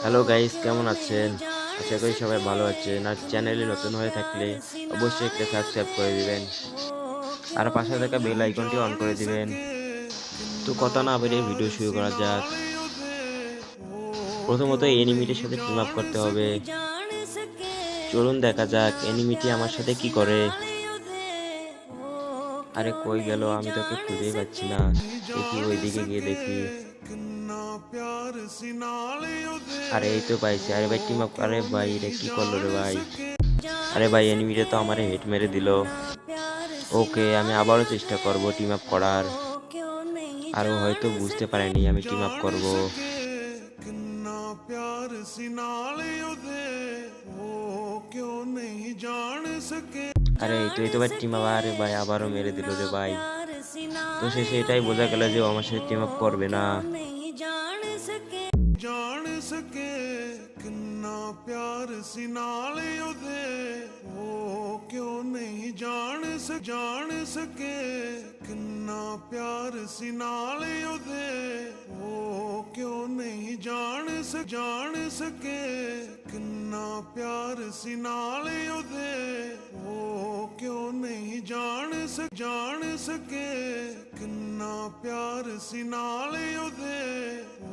Hello guys, কেমন আছেন? আশা করি সবাই ভালো আছেন। আর চ্যানেলে নতুন হয়ে থাকলে অবশ্যই একটা সাবস্ক্রাইব করে দিবেন আর পাশে থাকা বেল আইকনটি অন করে দিবেন। তো কথা না বলে ভিডিও শুরু করা যাক। প্রথমত এনিমিটির সাথে টিম আপ করতে হবে। চলুন দেখা যাক এনিমিটি আমার সাথে কি করে। আরে কই গেল? আমি তোকে খুঁজেই পাচ্ছি না। দেখি ওইদিকে গিয়ে দেখি। আরে এই তো পাইছি। আরে ভাই টিম আপ। আরে ভাই এটা কি করলো রে ভাই? আরে ভাই এনিমিটা তো আমারে হেড মেরে দিল। ওকে, আমি আবারও চেষ্টা করব টিম আপ করার। আর ও হয়তো বুঝতে পারেনি আমি টিম আপ করব। আরে এই তো ভাই টিম আপ। আরে ভাই আবারও মেরে দিল রে ভাই। তো শেষে এটাই বোঝা গেল যে ও আমার সাথে টিম আপ করবে না। ਜਾਣ ਸਕੇ ਕਿੰਨਾ ਪਿਆਰ ਸੀ ਨਾਲ ਉਹਦੇ ਉਹ ਕਿਉਂ ਨਹੀਂ ਜਾਣ ਸਕੇ ਕਿੰਨਾ ਪਿਆਰ ਸੀ ਨਾਲ ਉਹਦੇ ਉਹ ਕਿਉਂ ਨਹੀਂ ਜਾਣ ਸਕੇ ਕਿੰਨਾ ਪਿਆਰ ਸੀ ਨਾਲ ਉਹਦੇ ਉਹ ਕਿਉਂ ਨਹੀਂ ਜਾਣ ਸਕੇ ਕਿੰਨਾ ਪਿਆਰ ਸੀ ਨਾਲ ਉਹਦੇ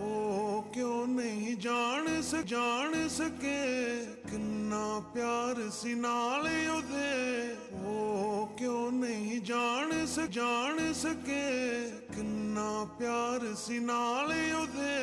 ਉਹ ਕਿਉਂ ਨਹੀਂ ਜਾਣ ਸਕੇ ਕਿੰਨਾ ਪਿਆਰ ਸੀ ਨਾਲ ਉਹਦੇ ਉਹ ਕਿਉਂ ਨਹੀਂ ਜਾਣ ਸਕੇ ਕਿੰਨਾ ਪਿਆਰ ਸੀ ਨਾਲ ਉਹਦੇ